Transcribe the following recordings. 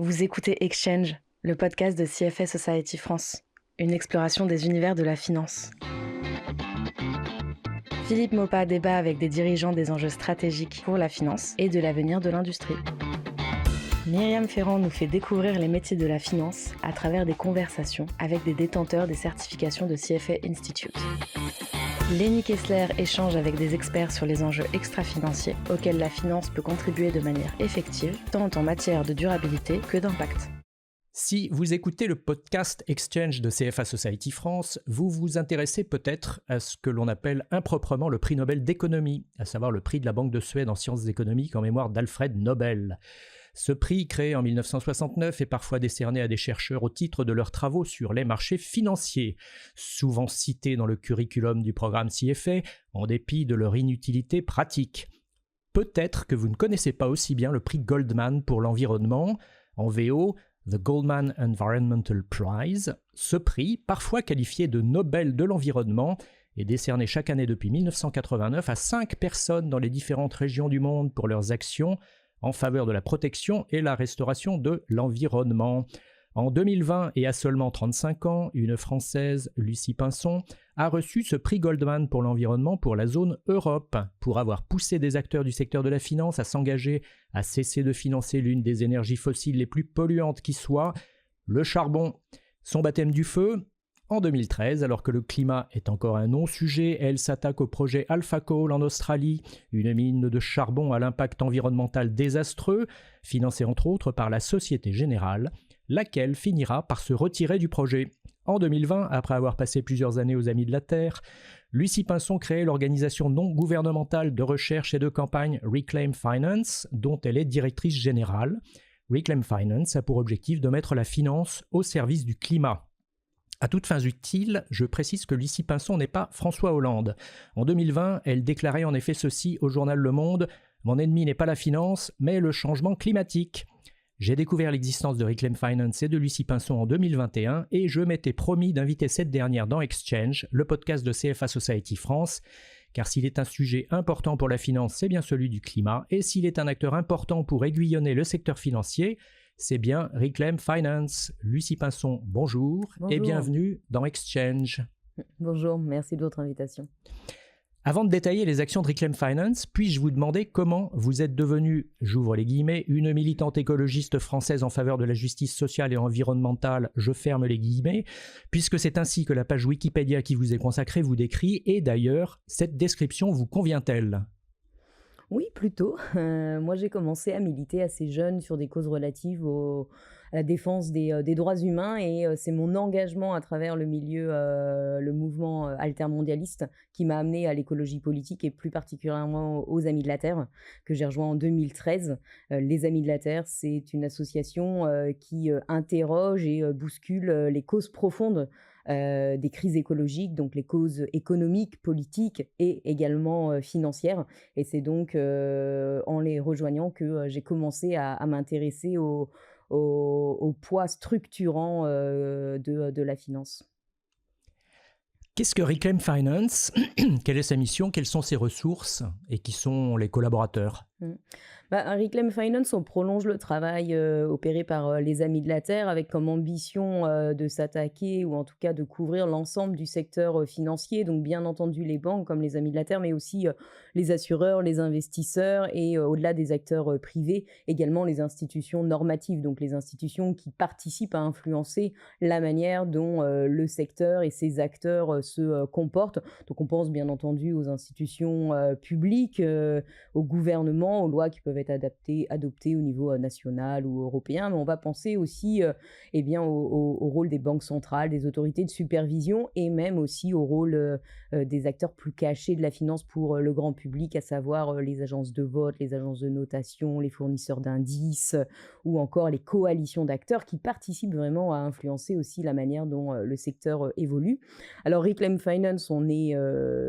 Vous écoutez Exchange, le podcast de CFA Society France, une exploration des univers de la finance. Philippe Maupas débat avec des dirigeants des enjeux stratégiques pour la finance et de l'avenir de l'industrie. Myriam Ferrand nous fait découvrir les métiers de la finance à travers des conversations avec des détenteurs des certifications de CFA Institute. Lenny Kessler échange avec des experts sur les enjeux extra-financiers auxquels la finance peut contribuer de manière effective, tant en matière de durabilité que d'impact. Si vous écoutez le podcast Exchange de CFA Society France, vous vous intéressez peut-être à ce que l'on appelle improprement le prix Nobel d'économie, à savoir le prix de la Banque de Suède en sciences économiques en mémoire d'Alfred Nobel. Ce prix, créé en 1969, est parfois décerné à des chercheurs au titre de leurs travaux sur les marchés financiers, souvent cités dans le curriculum du programme CFA, en dépit de leur inutilité pratique. Peut-être que vous ne connaissez pas aussi bien le prix Goldman pour l'environnement, en VO, The Goldman Environmental Prize. Ce prix, parfois qualifié de Nobel de l'environnement, est décerné chaque année depuis 1989 à 5 personnes dans les différentes régions du monde pour leurs actions en faveur de la protection et la restauration de l'environnement. En 2020 et à seulement 35 ans, une Française, Lucie Pinson, a reçu ce prix Goldman pour l'environnement pour la zone Europe, pour avoir poussé des acteurs du secteur de la finance à s'engager à cesser de financer l'une des énergies fossiles les plus polluantes qui soit, le charbon. Son baptême du feu ? En 2013, alors que le climat est encore un non-sujet, elle s'attaque au projet Alpha Coal en Australie, une mine de charbon à l'impact environnemental désastreux, financée entre autres par la Société Générale, laquelle finira par se retirer du projet. En 2020, après avoir passé plusieurs années aux Amis de la Terre, Lucie Pinson crée l'organisation non gouvernementale de recherche et de campagne Reclaim Finance, dont elle est directrice générale. Reclaim Finance a pour objectif de mettre la finance au service du climat. À toutes fins utiles, je précise que Lucie Pinson n'est pas François Hollande. En 2020, elle déclarait en effet ceci au journal Le Monde « Mon ennemi n'est pas la finance, mais le changement climatique ». J'ai découvert l'existence de Reclaim Finance et de Lucie Pinson en 2021 et je m'étais promis d'inviter cette dernière dans Exchange, le podcast de CFA Society France, car s'il est un sujet important pour la finance, c'est bien celui du climat, et s'il est un acteur important pour aiguillonner le secteur financier, c'est bien Reclaim Finance. Lucie Pinson, bonjour. Et bienvenue dans Exchange. Bonjour, merci de votre invitation. Avant de détailler les actions de Reclaim Finance, puis-je vous demander comment vous êtes devenue, j'ouvre les guillemets, une militante écologiste française en faveur de la justice sociale et environnementale, je ferme les guillemets, puisque c'est ainsi que la page Wikipédia qui vous est consacrée vous décrit, et d'ailleurs, cette description vous convient-elle ? Oui, plutôt. Moi, j'ai commencé à militer assez jeune sur des causes relatives à la défense des droits humains et c'est mon engagement à travers le milieu, le mouvement altermondialiste qui m'a amené à l'écologie politique et plus particulièrement aux Amis de la Terre que j'ai rejoint en 2013. Les Amis de la Terre, c'est une association qui interroge et bouscule les causes profondes des crises écologiques, donc les causes économiques, politiques et également financières. Et c'est donc en les rejoignant que j'ai commencé à m'intéresser au poids structurant de la finance. Qu'est-ce que Reclaim Finance ? Quelle est sa mission ? Quelles sont ses ressources ? Et qui sont les collaborateurs ? Reclaim Finance, on prolonge le travail opéré par les Amis de la Terre avec comme ambition de s'attaquer ou en tout cas de couvrir l'ensemble du secteur financier, donc bien entendu les banques comme les Amis de la Terre, mais aussi les assureurs, les investisseurs et au-delà des acteurs privés, également les institutions normatives, donc les institutions qui participent à influencer la manière dont le secteur et ses acteurs se comportent. Donc on pense bien entendu aux institutions publiques, au gouvernement, aux lois qui peuvent être adoptées au niveau national ou européen, mais on va penser aussi au rôle des banques centrales, des autorités de supervision et même aussi au rôle des acteurs plus cachés de la finance pour le grand public, à savoir les agences de vote, les agences de notation, les fournisseurs d'indices ou encore les coalitions d'acteurs qui participent vraiment à influencer aussi la manière dont le secteur évolue. Alors Reclaim Finance, on est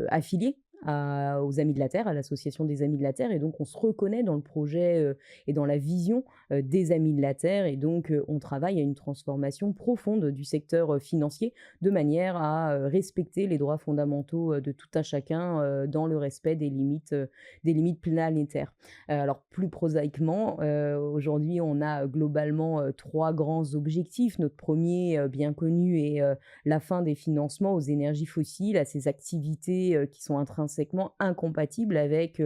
affilié aux Amis de la Terre, à l'association des Amis de la Terre, et donc on se reconnaît dans le projet et dans la vision des Amis de la Terre, et donc on travaille à une transformation profonde du secteur financier de manière à respecter les droits fondamentaux de tout un chacun dans le respect des limites planétaires. Alors plus prosaïquement, aujourd'hui on a globalement trois grands objectifs. Notre premier, bien connu, est la fin des financements aux énergies fossiles, à ces activités qui sont intrinsèquement incompatibles avec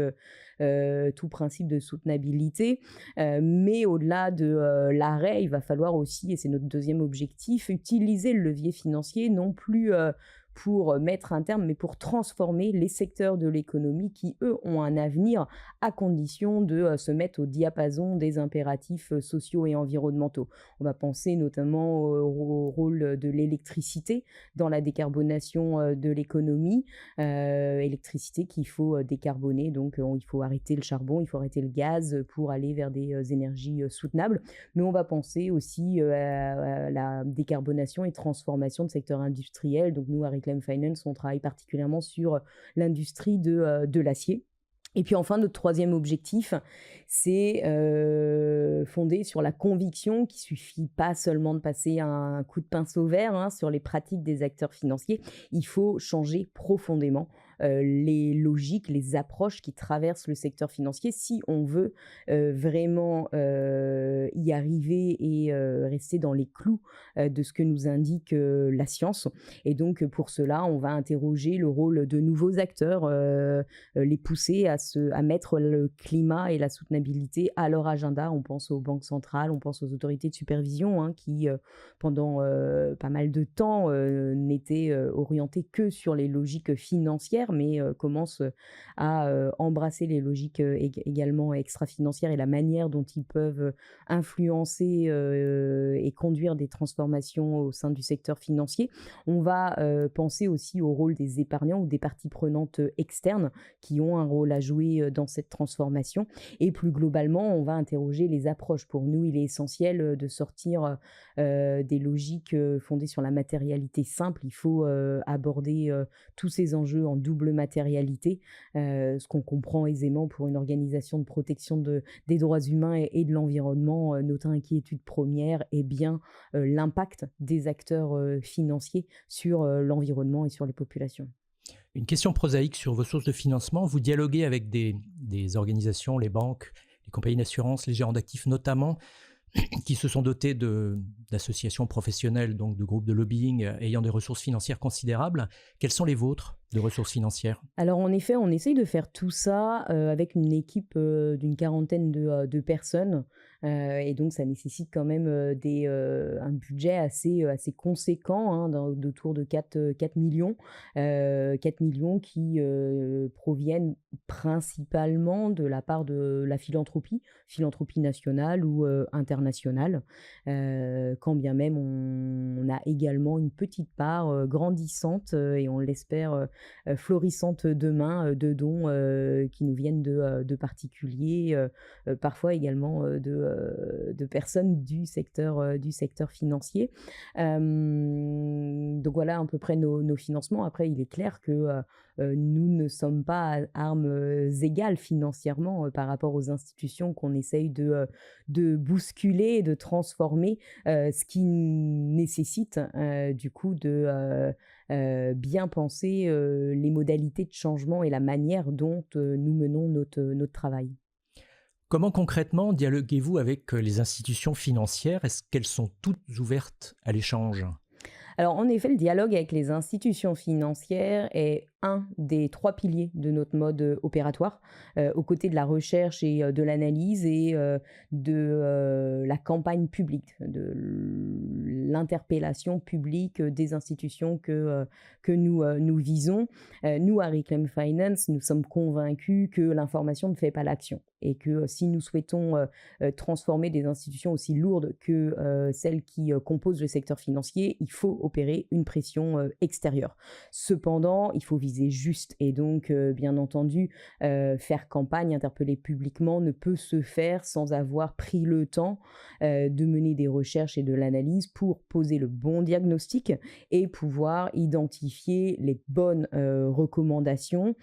tout principe de soutenabilité. Mais au-delà de l'arrêt, il va falloir aussi, et c'est notre deuxième objectif, utiliser le levier financier non plus pour mettre un terme, mais pour transformer les secteurs de l'économie qui, eux, ont un avenir à condition de se mettre au diapason des impératifs sociaux et environnementaux. On va penser notamment au rôle de l'électricité dans la décarbonation de l'économie, électricité qu'il faut décarboner, donc il faut arrêter le charbon, il faut arrêter le gaz pour aller vers des énergies soutenables, mais on va penser aussi à la décarbonation et transformation de secteurs industriels. Donc nous, à Reclaim Finance, on travaille particulièrement sur l'industrie de l'acier. Et puis enfin, notre troisième objectif, c'est fondé sur la conviction qu'il ne suffit pas seulement de passer un coup de pinceau vert sur les pratiques des acteurs financiers. Il faut changer profondément les logiques, les approches qui traversent le secteur financier si on veut vraiment y arriver et rester dans les clous de ce que nous indique la science. Et donc pour cela, on va interroger le rôle de nouveaux acteurs, les pousser à mettre le climat et la soutenabilité à leur agenda. On pense aux banques centrales, on pense aux autorités de supervision qui, pendant pas mal de temps, n'étaient orientées que sur les logiques financières, mais commencent à embrasser les logiques également extra-financières et la manière dont ils peuvent influencer et conduire des transformations au sein du secteur financier. On va penser aussi au rôle des épargnants ou des parties prenantes externes qui ont un rôle à jouer dans cette transformation. Et plus globalement, on va interroger les approches. Pour nous, il est essentiel de sortir des logiques fondées sur la matérialité simple. Il faut aborder tous ces enjeux en double matérialité, ce qu'on comprend aisément pour une organisation de protection des droits humains et de l'environnement. Notre inquiétude première est bien l'impact des acteurs financiers sur l'environnement et sur les populations. Une question prosaïque sur vos sources de financement. Vous dialoguez avec des organisations, les banques, les compagnies d'assurance, les gérants d'actifs notamment, qui se sont dotés d'associations professionnelles, donc de groupes de lobbying ayant des ressources financières considérables. Quelles sont les vôtres de ressources financières? Alors en effet, on essaye de faire tout ça avec une équipe d'une quarantaine de personnes. Et donc ça nécessite quand même un budget assez conséquent, d'autour de 4 millions. 4 millions qui proviennent principalement de la part de la philanthropie nationale ou internationale, quand bien même on a également une petite part grandissante et on l'espère florissante demain de dons qui nous viennent de particuliers, parfois également de personnes du secteur financier. Donc voilà à peu près nos financements. Après, il est clair que nous ne sommes pas à armes égales financièrement par rapport aux institutions qu'on essaye de bousculer et de transformer, ce qui nécessite du coup de bien penser les modalités de changement et la manière dont nous menons notre travail. Comment concrètement dialoguez-vous avec les institutions financières? Est-ce qu'elles sont toutes ouvertes à l'échange? Alors en effet, le dialogue avec les institutions financières est un des 3 piliers de notre mode opératoire, aux côtés de la recherche et de l'analyse et de la campagne publique, de l'interpellation publique des institutions que nous visons. Nous, à Reclaim Finance, nous sommes convaincus que l'information ne fait pas l'action et que si nous souhaitons transformer des institutions aussi lourdes que celles qui composent le secteur financier, il faut opérer une pression extérieure. Cependant, il faut viser juste et donc, bien entendu, faire campagne, interpeller publiquement ne peut se faire sans avoir pris le temps de mener des recherches et de l'analyse pour pour poser le bon diagnostic et pouvoir identifier les bonnes recommandations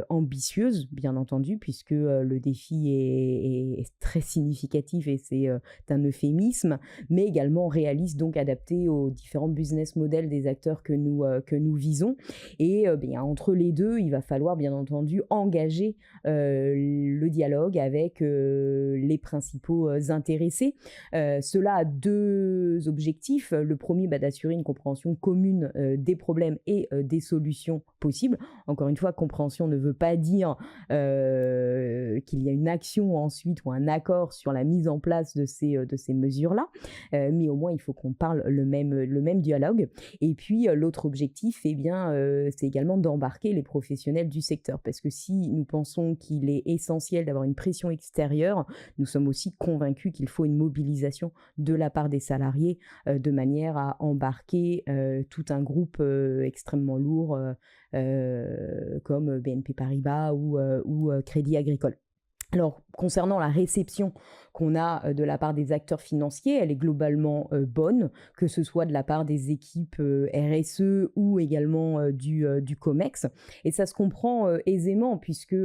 ambitieuses, bien entendu, puisque le défi est très significatif et c'est un euphémisme, mais également réaliste, donc adapté aux différents business models des acteurs que nous visons. Et bien, entre les deux, il va falloir bien entendu engager le dialogue avec les principaux intéressés. Cela a deux objectifs. Le premier, d'assurer une compréhension commune des problèmes et des solutions possibles. Encore une fois, compréhension ne veut pas dire qu'il y a une action ensuite ou un accord sur la mise en place de ces mesures-là, mais au moins il faut qu'on parle le même dialogue. Et puis l'autre objectif, c'est également d'embarquer les professionnels du secteur, parce que si nous pensons qu'il est essentiel d'avoir une pression extérieure, nous sommes aussi convaincus qu'il faut une mobilisation de la part des salariés de manière à embarquer tout un groupe extrêmement lourd comme BNP Paribas ou Crédit Agricole. Alors, concernant la réception qu'on a de la part des acteurs financiers, elle est globalement bonne, que ce soit de la part des équipes RSE ou également du COMEX. Et ça se comprend aisément, puisque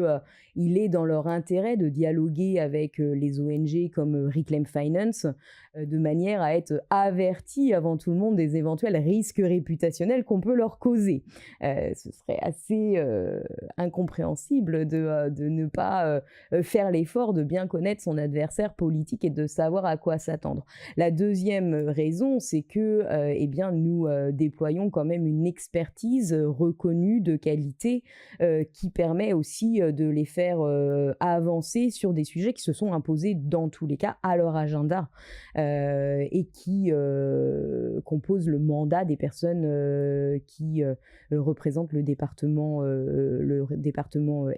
il est dans leur intérêt de dialoguer avec les ONG comme Reclaim Finance, de manière à être avertis avant tout le monde des éventuels risques réputationnels qu'on peut leur causer. Ce serait assez incompréhensible de ne pas faire l'effort de bien connaître son adversaire politique et de savoir à quoi s'attendre. La deuxième raison, c'est que nous déployons quand même une expertise reconnue de qualité qui permet aussi de les faire avancer sur des sujets qui se sont imposés dans tous les cas à leur agenda et qui composent le mandat des personnes qui représentent le département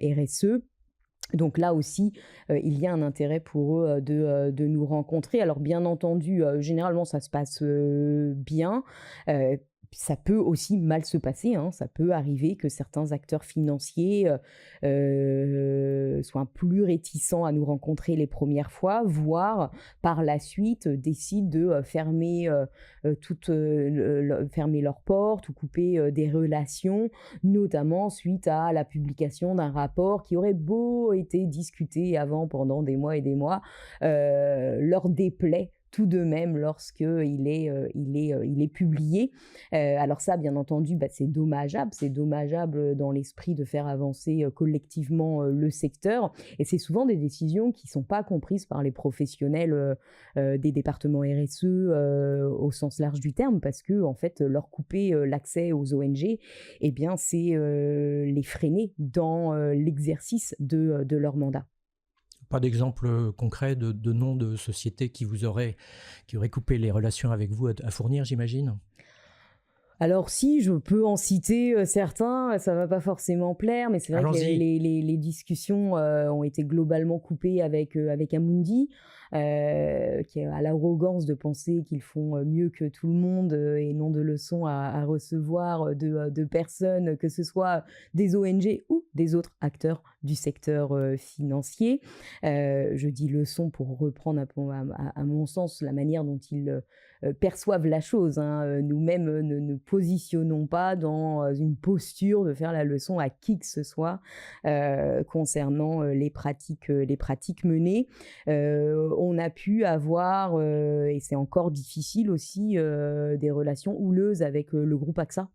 RSE. Donc là aussi, il y a un intérêt pour eux de nous rencontrer. Alors bien entendu, généralement ça se passe bien. Ça peut aussi mal se passer, hein. Ça peut arriver que certains acteurs financiers soient plus réticents à nous rencontrer les premières fois, voire par la suite décident de fermer leurs portes ou couper des relations, notamment suite à la publication d'un rapport qui aurait beau été discuté avant pendant des mois et des mois, leur déplaît tout de même lorsqu'il est publié. Alors ça, bien entendu, c'est dommageable dans l'esprit de faire avancer collectivement le secteur. Et c'est souvent des décisions qui ne sont pas comprises par les professionnels des départements RSE au sens large du terme, parce que en fait, leur couper l'accès aux ONG, c'est les freiner dans l'exercice de leur mandat. Pas d'exemple concret de nom de société qui aurait coupé les relations avec vous à fournir, j'imagine ? Alors si, je peux en citer certains, ça va pas forcément plaire, mais c'est vrai que les discussions ont été globalement coupées avec Amundi, qui a l'arrogance de penser qu'ils font mieux que tout le monde et n'ont de leçons à recevoir de personnes, que ce soit des ONG ou des autres acteurs du secteur financier. Je dis leçons pour reprendre à mon sens la manière dont ils perçoivent la chose, hein. Nous-mêmes ne nous positionnons pas dans une posture de faire la leçon à qui que ce soit concernant les pratiques menées. On a pu avoir, et c'est encore difficile aussi, des relations houleuses avec le groupe AXA.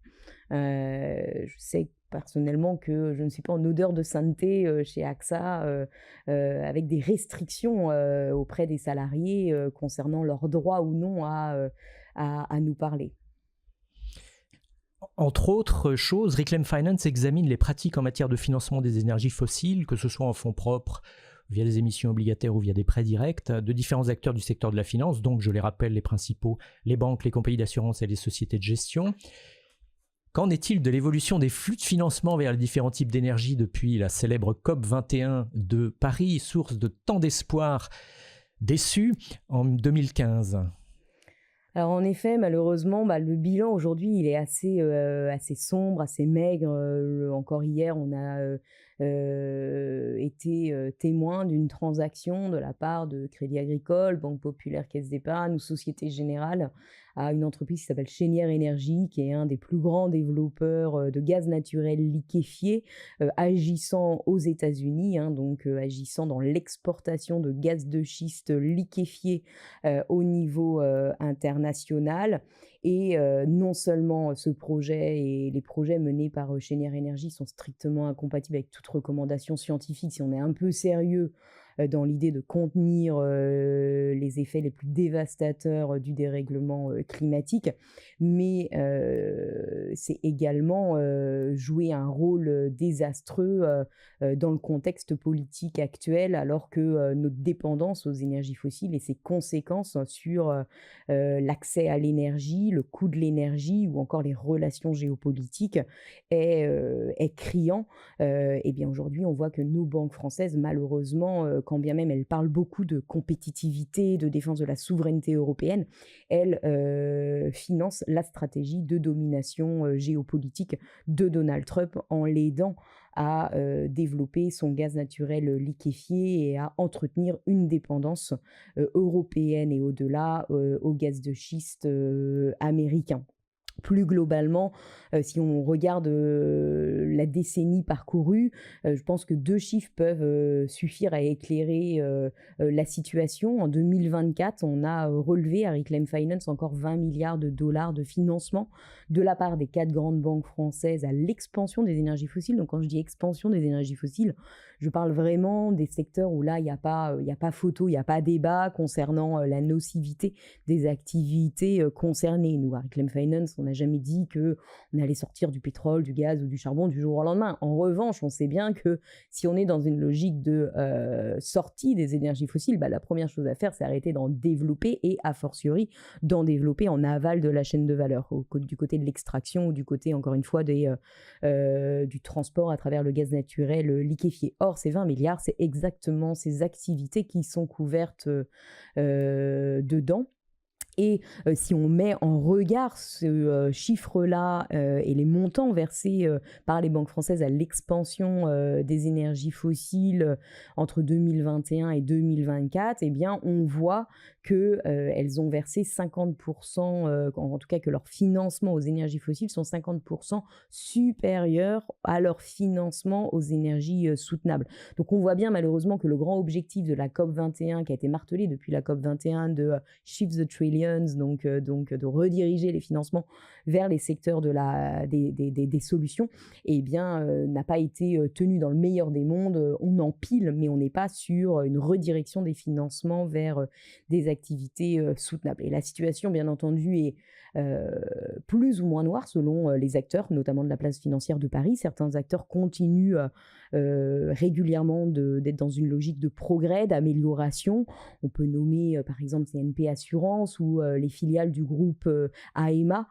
Je sais personnellement que je ne suis pas en odeur de sainteté chez AXA, avec des restrictions auprès des salariés concernant leur droit ou non à nous parler. Entre autres choses, Reclaim Finance examine les pratiques en matière de financement des énergies fossiles, que ce soit en fonds propres, via des émissions obligataires ou via des prêts directs, de différents acteurs du secteur de la finance, donc je les rappelle les principaux, les banques, les compagnies d'assurance et les sociétés de gestion. Qu'en est-il de l'évolution des flux de financement vers les différents types d'énergie depuis la célèbre COP21 de Paris, source de tant d'espoir déçus en 2015 ? Alors en effet, malheureusement, le bilan aujourd'hui, il est assez sombre, assez maigre. Encore hier, on a été témoin d'une transaction de la part de Crédit Agricole, Banque Populaire, Caisse d'Épargne ou Société Générale à une entreprise qui s'appelle Cheniere Énergie, qui est un des plus grands développeurs de gaz naturel liquéfié, agissant aux États-Unis, hein, donc agissant dans l'exportation de gaz de schiste liquéfié au niveau international. Et non seulement ce projet et les projets menés par Cheniere Énergie sont strictement incompatibles avec toute recommandation scientifique si on est un peu sérieux dans l'idée de contenir les effets les plus dévastateurs du dérèglement climatique, mais c'est également jouer un rôle désastreux dans le contexte politique actuel, alors que notre dépendance aux énergies fossiles et ses conséquences sur l'accès à l'énergie, le coût de l'énergie ou encore les relations géopolitiques est criant. Et bien aujourd'hui, on voit que nos banques françaises, malheureusement, quand bien même elles parlent beaucoup de compétitivité, de défense de la souveraineté européenne, elles financent la stratégie de domination géopolitique de Donald Trump en l'aidant à développer son gaz naturel liquéfié et à entretenir une dépendance européenne et au-delà au gaz de schiste américain. Plus globalement, si on regarde la décennie parcourue, je pense que 2 chiffres peuvent suffire à éclairer la situation. En 2024, on a relevé à Reclaim Finance encore 20 milliards de dollars de financement de la part des 4 grandes banques françaises à l'expansion des énergies fossiles. Donc quand je dis expansion des énergies fossiles, je parle vraiment des secteurs où là, il n'y a pas photo, il n'y a pas débat concernant la nocivité des activités concernées. Nous, à Reclaim Finance, on n'a jamais dit qu'on allait sortir du pétrole, du gaz ou du charbon du jour au lendemain. En revanche, on sait bien que si on est dans une logique de sortie des énergies fossiles, la première chose à faire, c'est arrêter d'en développer et, a fortiori, d'en développer en aval de la chaîne de valeur, du côté de l'extraction ou du côté, encore une fois, du transport à travers le gaz naturel liquéfié. Or, ces 20 milliards, c'est exactement ces activités qui sont couvertes dedans. Et si on met en regard ce chiffre-là et les montants versés par les banques françaises à l'expansion des énergies fossiles entre 2021 et 2024, eh bien, on voit qu'elles ont versé 50%, en tout cas que leur financement aux énergies fossiles sont 50% supérieurs à leur financement aux énergies soutenables. Donc on voit bien malheureusement que le grand objectif de la COP21 qui a été martelé depuis la COP21 de Shift the Trillions, donc de rediriger les financements vers les secteurs des solutions, eh bien n'a pas été tenu dans le meilleur des mondes. On empile, mais on n'est pas sur une redirection des financements vers des activités soutenables. Et la situation, bien entendu, est plus ou moins noire selon les acteurs, notamment de la place financière de Paris. Certains acteurs continuent régulièrement d'être dans une logique de progrès, d'amélioration. On peut nommer par exemple CNP Assurance ou les filiales du groupe AEMA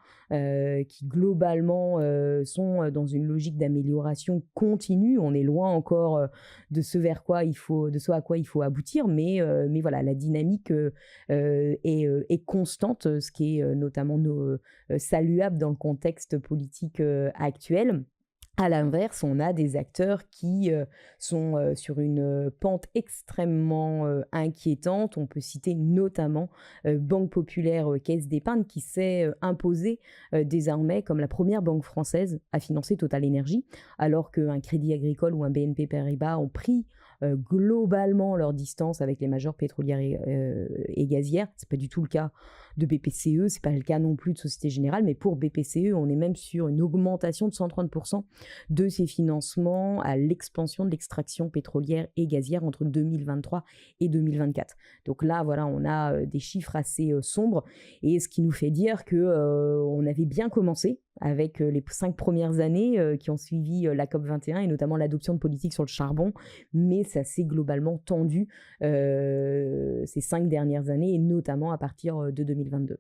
qui globalement sont dans une logique d'amélioration continue. On est loin encore de ce à quoi il faut aboutir, mais voilà, la dynamique est constante, ce qui est notamment saluable dans le contexte politique actuel. À l'inverse, on a des acteurs qui sont sur une pente extrêmement inquiétante. On peut citer notamment Banque Populaire, Caisse d'Épargne, qui s'est imposée désormais comme la première banque française à financer Total Énergie, alors qu'un Crédit Agricole ou un BNP Paribas ont pris globalement leur distance avec les majors pétrolières et gazières. C'est pas du tout le cas de BPCE, c'est pas le cas non plus de Société Générale, mais pour BPCE, on est même sur une augmentation de 130% de ses financements à l'expansion de l'extraction pétrolière et gazière entre 2023 et 2024. Donc là, voilà, on a des chiffres assez sombres, et ce qui nous fait dire qu'on avait bien commencé avec les 5 premières années qui ont suivi la COP21 et notamment l'adoption de politiques sur le charbon, mais ça s'est globalement tendu ces 5 dernières années et notamment à partir de 2022.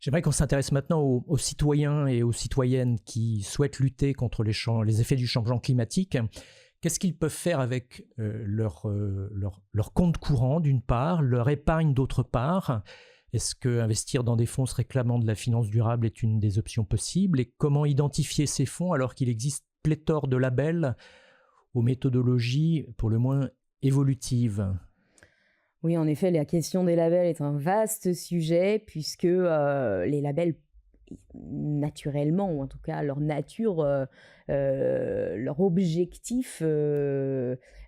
J'aimerais qu'on s'intéresse maintenant aux citoyens et aux citoyennes qui souhaitent lutter contre les effets du changement climatique. Qu'est-ce qu'ils peuvent faire avec leur compte courant d'une part, leur épargne d'autre part? Est-ce qu'investir dans des fonds se réclamant de la finance durable est une des options possibles? Et comment identifier ces fonds alors qu'il existe pléthore de labels aux méthodologies pour le moins évolutives. Oui, en effet, la question des labels est un vaste sujet puisque les labels, naturellement, ou en tout cas leur nature, leur objectif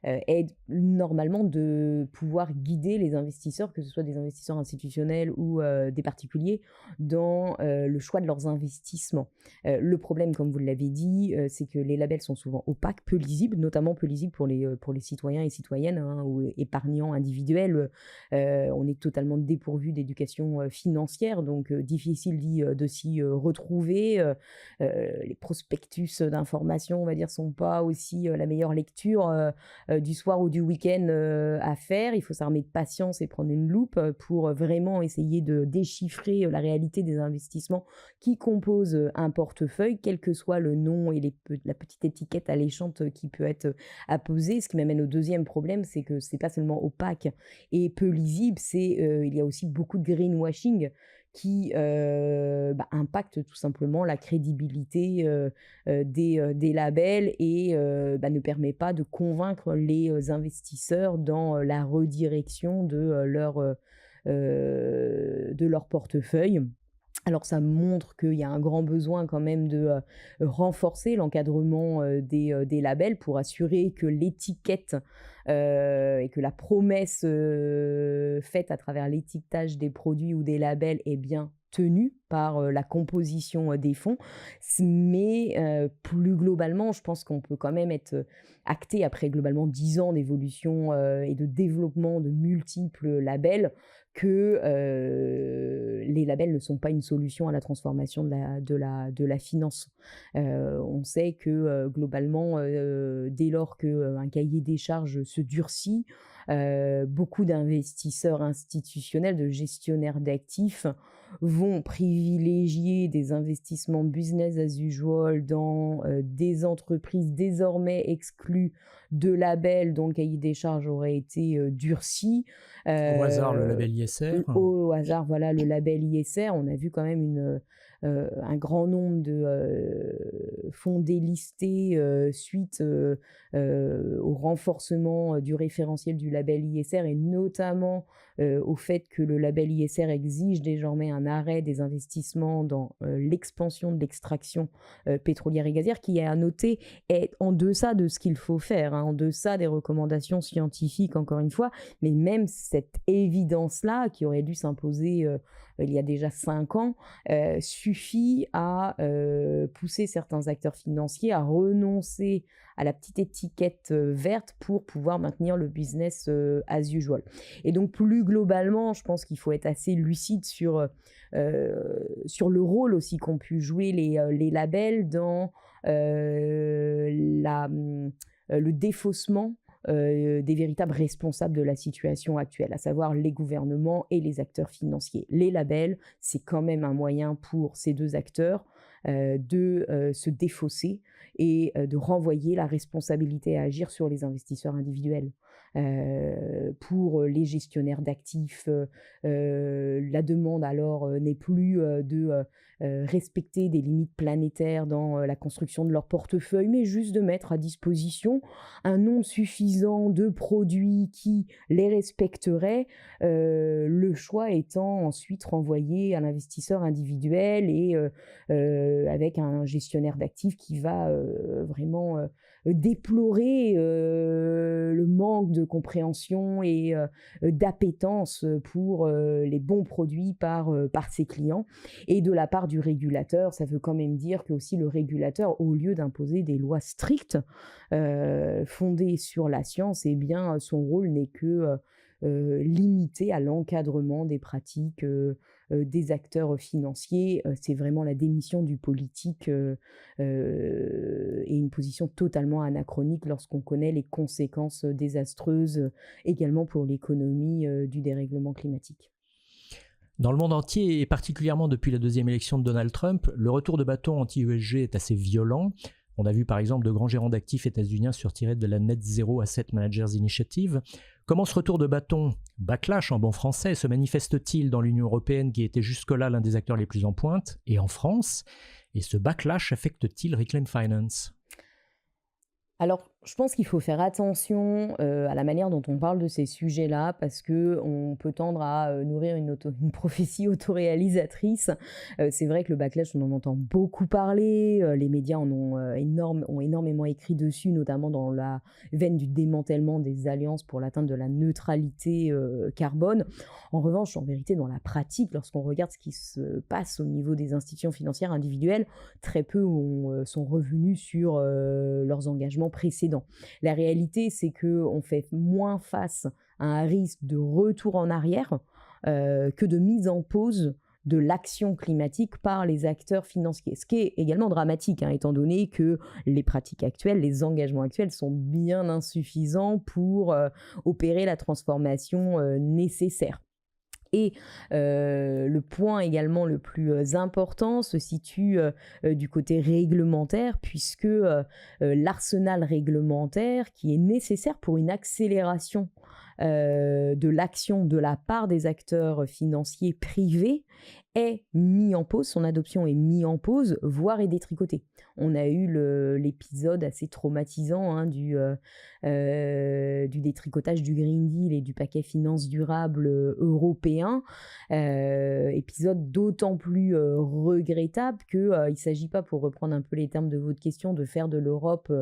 est normalement de pouvoir guider les investisseurs, que ce soit des investisseurs institutionnels ou des particuliers, dans le choix de leurs investissements. Le problème, comme vous l'avez dit, c'est que les labels sont souvent opaques, peu lisibles, notamment peu lisibles pour les citoyens et citoyennes, hein, ou épargnants individuels. On est totalement dépourvu d'éducation financière, donc difficile de s'y retrouver. Les prospectus d'information, on va dire, sont pas aussi la meilleure lecture du soir ou du week-end à faire. Il faut s'armer de patience et prendre une loupe pour vraiment essayer de déchiffrer la réalité des investissements qui composent un portefeuille, quel que soit le nom et la petite étiquette alléchante qui peut être apposée. Ce qui m'amène au deuxième problème, c'est que c'est pas seulement opaque et peu lisible, il y a aussi beaucoup de greenwashing qui impacte tout simplement la crédibilité des labels et ne permet pas de convaincre les investisseurs dans la redirection de leur portefeuille. Alors ça montre qu'il y a un grand besoin quand même de renforcer l'encadrement des labels pour assurer que l'étiquette et que la promesse faite à travers l'étiquetage des produits ou des labels est bien tenue par la composition des fonds. Mais plus globalement, je pense qu'on peut quand même être acté après globalement 10 ans d'évolution et de développement de multiples labels que les labels ne sont pas une solution à la transformation de la finance. On sait que globalement, dès lors qu'un cahier des charges se durcit, beaucoup d'investisseurs institutionnels, de gestionnaires d'actifs vont privilégier des investissements business as usual dans des entreprises désormais exclues de labels dont le cahier des charges aurait été durci. Au hasard, le label ISR. Au hasard, voilà, le label ISR. On a vu quand même un grand nombre de fonds délistés suite au renforcement du référentiel du label ISR et notamment au fait que le label ISR exige désormais un arrêt des investissements dans l'expansion de l'extraction pétrolière et gazière, qui est à noter est en deçà de ce qu'il faut faire, hein, en deçà des recommandations scientifiques, encore une fois, mais même cette évidence-là qui aurait dû s'imposer il y a déjà 5 ans, suffit à pousser certains acteurs financiers à renoncer à la petite étiquette verte pour pouvoir maintenir le business as usual. Et donc plus globalement, je pense qu'il faut être assez lucide sur le rôle aussi qu'ont pu jouer les labels dans le défaussement des véritables responsables de la situation actuelle, à savoir les gouvernements et les acteurs financiers. Les labels, c'est quand même un moyen pour ces deux acteurs de se défausser et de renvoyer la responsabilité à agir sur les investisseurs individuels. Pour les gestionnaires d'actifs, la demande alors n'est plus de respecter des limites planétaires dans la construction de leur portefeuille, mais juste de mettre à disposition un nombre suffisant de produits qui les respecteraient, le choix étant ensuite renvoyé à l'investisseur individuel et avec un gestionnaire d'actifs qui va vraiment déplorer le manque de compréhension et d'appétence pour les bons produits par ses clients. Et de la part du régulateur, ça veut quand même dire que aussi le régulateur, au lieu d'imposer des lois strictes fondées sur la science, eh bien son rôle n'est que limité à l'encadrement des pratiques des acteurs financiers. C'est vraiment la démission du politique et une position totalement anachronique lorsqu'on connaît les conséquences désastreuses également pour l'économie du dérèglement climatique. Dans le monde entier, et particulièrement depuis la deuxième élection de Donald Trump, le retour de bâton anti-ESG est assez violent. On a vu par exemple de grands gérants d'actifs états-uniens se retirer de la Net Zero Asset Managers Initiative. Comment ce retour de bâton, backlash en bon français, se manifeste-t-il dans l'Union européenne qui était jusque-là l'un des acteurs les plus en pointe, et en France? Et ce backlash affecte-t-il Reclaim Finance? Alors, Je pense qu'il faut faire attention, à la manière dont on parle de ces sujets-là parce qu'on peut tendre à, nourrir une prophétie autoréalisatrice. C'est vrai que le backlash, on en entend beaucoup parler, les médias en ont, ont énormément écrit dessus, notamment dans la veine du démantèlement des alliances pour l'atteinte de la neutralité, carbone. En revanche, en vérité, dans la pratique, lorsqu'on regarde ce qui se passe au niveau des institutions financières individuelles, très peu sont revenus sur leurs engagements précédents. La réalité, c'est qu'on fait moins face à un risque de retour en arrière que de mise en pause de l'action climatique par les acteurs financiers. Ce qui est également dramatique, hein, étant donné que les pratiques actuelles, les engagements actuels sont bien insuffisants pour opérer la transformation nécessaire. Et le point également le plus important se situe du côté réglementaire, puisque l'arsenal réglementaire qui est nécessaire pour une accélération de l'action de la part des acteurs financiers privés est mis en pause, son adoption est mise en pause, voire est détricotée. On a eu l'épisode assez traumatisant, hein, du détricotage du Green Deal et du paquet finances durables européen, épisode d'autant plus regrettable qu'il ne s'agit pas, pour reprendre un peu les termes de votre question, de faire de l'Europe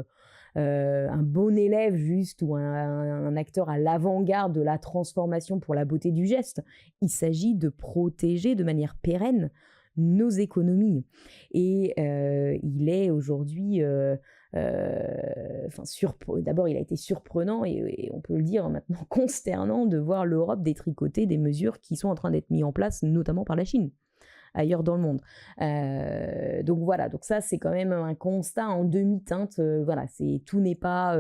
un bon élève juste ou un acteur à l'avant-garde de la transformation pour la beauté du geste. Il s'agit de protéger de manière pérenne nos économies. Et il est aujourd'hui... d'abord, il a été surprenant et on peut le dire maintenant consternant de voir l'Europe détricoter des mesures qui sont en train d'être mises en place, notamment par la Chine, ailleurs dans le monde. Donc voilà, donc ça c'est quand même un constat en demi-teinte. Voilà, tout n'est pas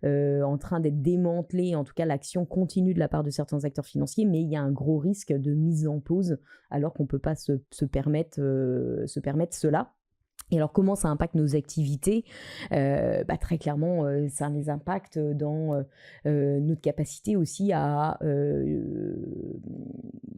en train d'être démantelé, en tout cas l'action continue de la part de certains acteurs financiers, mais il y a un gros risque de mise en pause alors qu'on ne peut pas se permettre cela. Et alors, comment ça impacte nos activités ? Très clairement, ça a des impacts dans notre capacité aussi à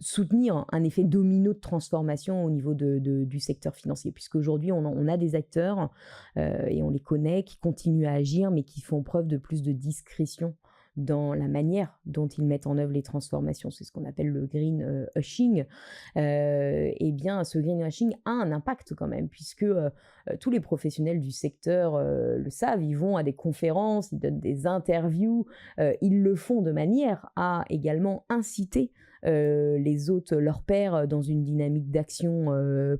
soutenir un effet domino de transformation au niveau du secteur financier. Puisqu'aujourd'hui, on a des acteurs, et on les connaît, qui continuent à agir, mais qui font preuve de plus de discrétion dans la manière dont ils mettent en œuvre les transformations. C'est ce qu'on appelle le green washing. Eh bien, ce green washing a un impact quand même, puisque tous les professionnels du secteur le savent, ils vont à des conférences, ils donnent des interviews, ils le font de manière à également inciter les autres, leurs pairs, dans une dynamique d'action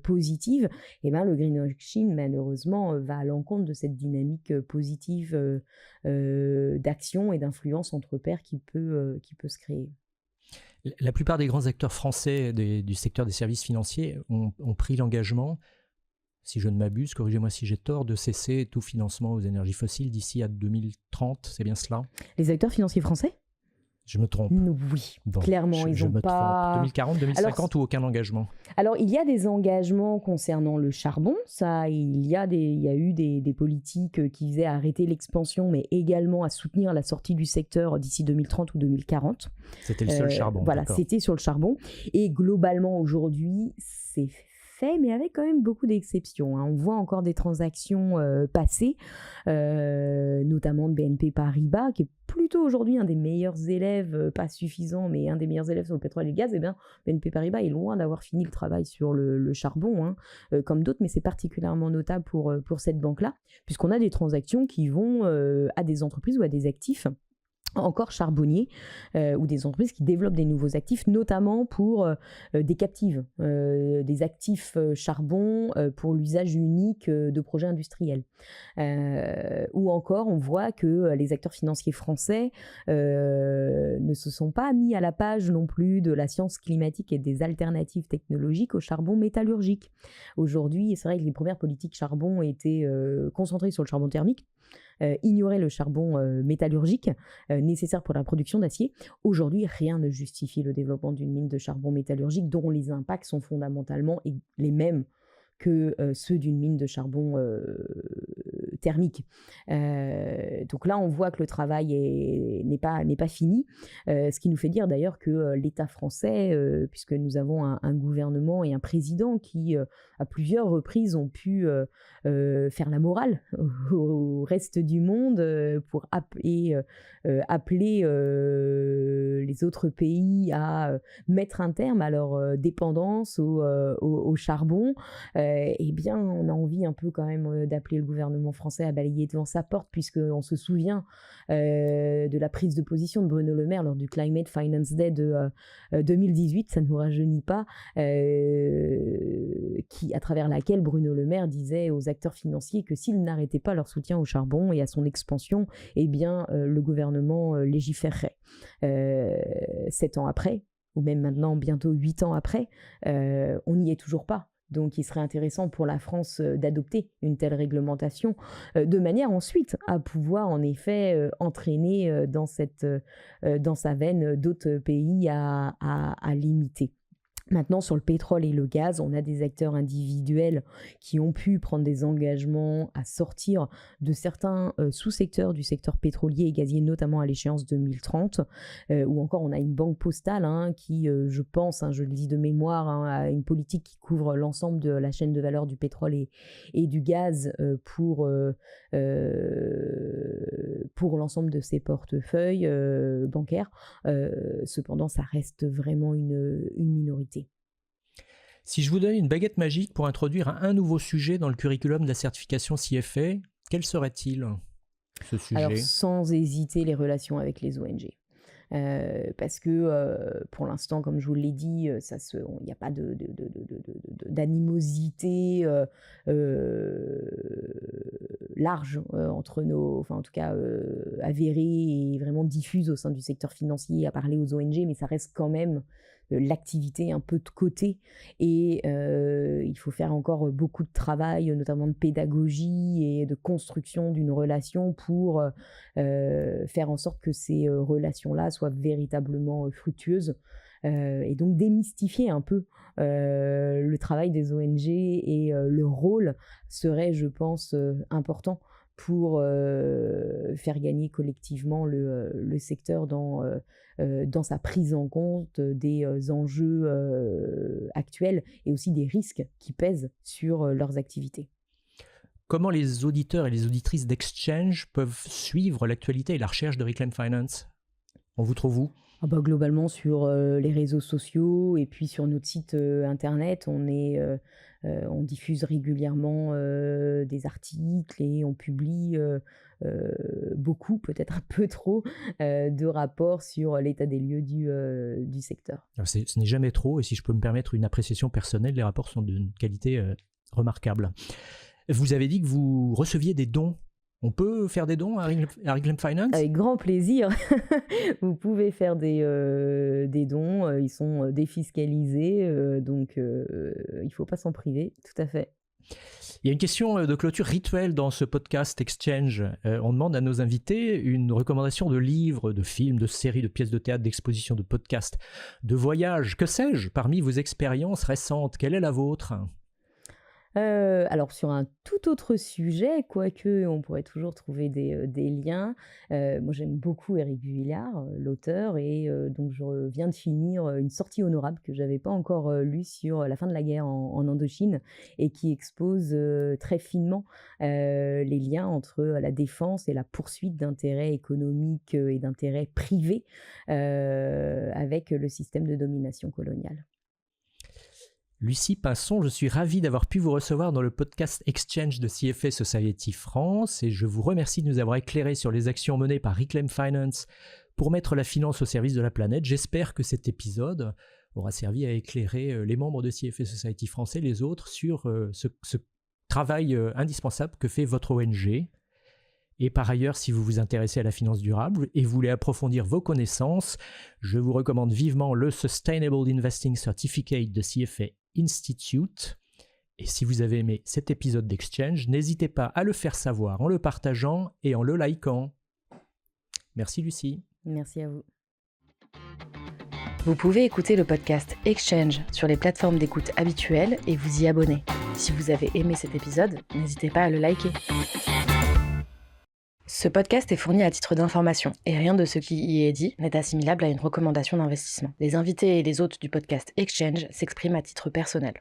positive. Et ben, le greenwashing, malheureusement, va à l'encontre de cette dynamique positive d'action et d'influence entre pairs qui peut se créer. La plupart des grands acteurs français du secteur des services financiers ont pris l'engagement, si je ne m'abuse, corrigez-moi si j'ai tort, de cesser tout financement aux énergies fossiles d'ici à 2030, c'est bien cela ? Les acteurs financiers français ? Je me trompe. Oui, bon, clairement, ils n'ont pas... 2040, 2050 ou aucun engagement ? Alors, il y a des engagements concernant le charbon. Ça, il y a eu des politiques qui visaient à arrêter l'expansion, mais également à soutenir la sortie du secteur d'ici 2030 ou 2040. C'était le seul charbon. Voilà, d'accord. C'était sur le charbon. Et globalement, aujourd'hui, c'est fait, mais avec quand même beaucoup d'exceptions, hein. On voit encore des transactions passer, notamment de BNP Paribas, qui est plutôt aujourd'hui un des meilleurs élèves, pas suffisant, mais un des meilleurs élèves sur le pétrole et le gaz. Eh bien, BNP Paribas est loin d'avoir fini le travail sur le charbon, hein, comme d'autres, mais c'est particulièrement notable pour cette banque-là, puisqu'on a des transactions qui vont à des entreprises ou à des actifs encore charbonniers, ou des entreprises qui développent des nouveaux actifs, notamment pour des captives, des actifs charbon pour l'usage unique de projets industriels. Ou encore, on voit que les acteurs financiers français ne se sont pas mis à la page non plus de la science climatique et des alternatives technologiques au charbon métallurgique. Aujourd'hui, c'est vrai que les premières politiques charbon étaient concentrées sur le charbon thermique, ignorer le charbon métallurgique nécessaire pour la production d'acier. Aujourd'hui, rien ne justifie le développement d'une mine de charbon métallurgique dont les impacts sont fondamentalement les mêmes que ceux d'une mine de charbon thermique. Donc là, on voit que le travail n'est pas fini, ce qui nous fait dire d'ailleurs que l'État français, puisque nous avons un gouvernement et un président qui, à plusieurs reprises, ont pu faire la morale au reste du monde pour appeler les autres pays à mettre un terme à leur dépendance au charbon, eh bien, on a envie un peu quand même d'appeler le gouvernement français à balayer devant sa porte, puisqu'on se souvient de la prise de position de Bruno Le Maire lors du Climate Finance Day de 2018, ça ne nous rajeunit pas, à travers laquelle Bruno Le Maire disait aux acteurs financiers que s'ils n'arrêtaient pas leur soutien au charbon et à son expansion, eh bien, le gouvernement légiférerait. 7 ans après, ou même maintenant bientôt 8 ans après, on n'y est toujours pas. Donc il serait intéressant pour la France d'adopter une telle réglementation de manière ensuite à pouvoir en effet entraîner dans sa veine d'autres pays à limiter. Maintenant, sur le pétrole et le gaz, on a des acteurs individuels qui ont pu prendre des engagements à sortir de certains sous-secteurs du secteur pétrolier et gazier, notamment à l'échéance 2030, ou encore on a une banque postale qui, je pense, je le dis de mémoire, a une politique qui couvre l'ensemble de la chaîne de valeur du pétrole et du gaz pour l'ensemble de ses portefeuilles bancaires. Cependant, ça reste vraiment une minorité. Si je vous donne une baguette magique pour introduire un nouveau sujet dans le curriculum de la certification CFA, quel serait-il, ce sujet ? Alors, sans hésiter, les relations avec les ONG. Parce que pour l'instant, comme je vous l'ai dit, il n'y a pas d'animosité large entre enfin en tout cas avérée et vraiment diffuse au sein du secteur financier à parler aux ONG, mais ça reste quand même l'activité un peu de côté et il faut faire encore beaucoup de travail, notamment de pédagogie et de construction d'une relation pour faire en sorte que ces relations-là soient véritablement fructueuses et donc démystifier un peu le travail des ONG et le rôle serait, je pense, important pour faire gagner collectivement le secteur dans sa prise en compte des enjeux actuels et aussi des risques qui pèsent sur leurs activités. Comment les auditeurs et les auditrices d'Exchange peuvent suivre l'actualité et la recherche de Reclaim Finance ? On vous trouve où ? Globalement sur les réseaux sociaux et puis sur notre site internet, on diffuse régulièrement des articles et on publie beaucoup, peut-être un peu trop, de rapports sur l'état des lieux du secteur. Alors ce n'est jamais trop, et si je peux me permettre une appréciation personnelle, les rapports sont d'une qualité remarquable. Vous avez dit que vous receviez des dons. On peut faire des dons à Reclaim Finance ? Avec grand plaisir. Vous pouvez faire des dons. Ils sont défiscalisés, donc il ne faut pas s'en priver, tout à fait. Il y a une question de clôture rituelle dans ce podcast Exchange. On demande à nos invités une recommandation de livres, de films, de séries, de pièces de théâtre, d'expositions, de podcasts, de voyages, que sais-je, parmi vos expériences récentes. Quelle est la vôtre ? Alors sur un tout autre sujet, quoique on pourrait toujours trouver des liens, moi j'aime beaucoup Éric Vuillard, l'auteur, et donc je viens de finir une sortie honorable que j'avais pas encore lue sur la fin de la guerre en Indochine et qui expose très finement les liens entre la défense et la poursuite d'intérêts économiques et d'intérêts privés avec le système de domination coloniale. Lucie Pinson, je suis ravi d'avoir pu vous recevoir dans le podcast Exchange de CFA Society France et je vous remercie de nous avoir éclairé sur les actions menées par Reclaim Finance pour mettre la finance au service de la planète. J'espère que cet épisode aura servi à éclairer les membres de CFA Society France et les autres sur ce travail indispensable que fait votre ONG. Et par ailleurs, si vous vous intéressez à la finance durable et voulez approfondir vos connaissances, je vous recommande vivement le Sustainable Investing Certificate de CFA Institute. Et si vous avez aimé cet épisode d'Exchange, n'hésitez pas à le faire savoir en le partageant et en le likant. Merci Lucie. Merci à vous. Vous pouvez écouter le podcast Exchange sur les plateformes d'écoute habituelles et vous y abonner. Si vous avez aimé cet épisode, n'hésitez pas à le liker. Ce podcast est fourni à titre d'information et rien de ce qui y est dit n'est assimilable à une recommandation d'investissement. Les invités et les hôtes du podcast Exchange s'expriment à titre personnel.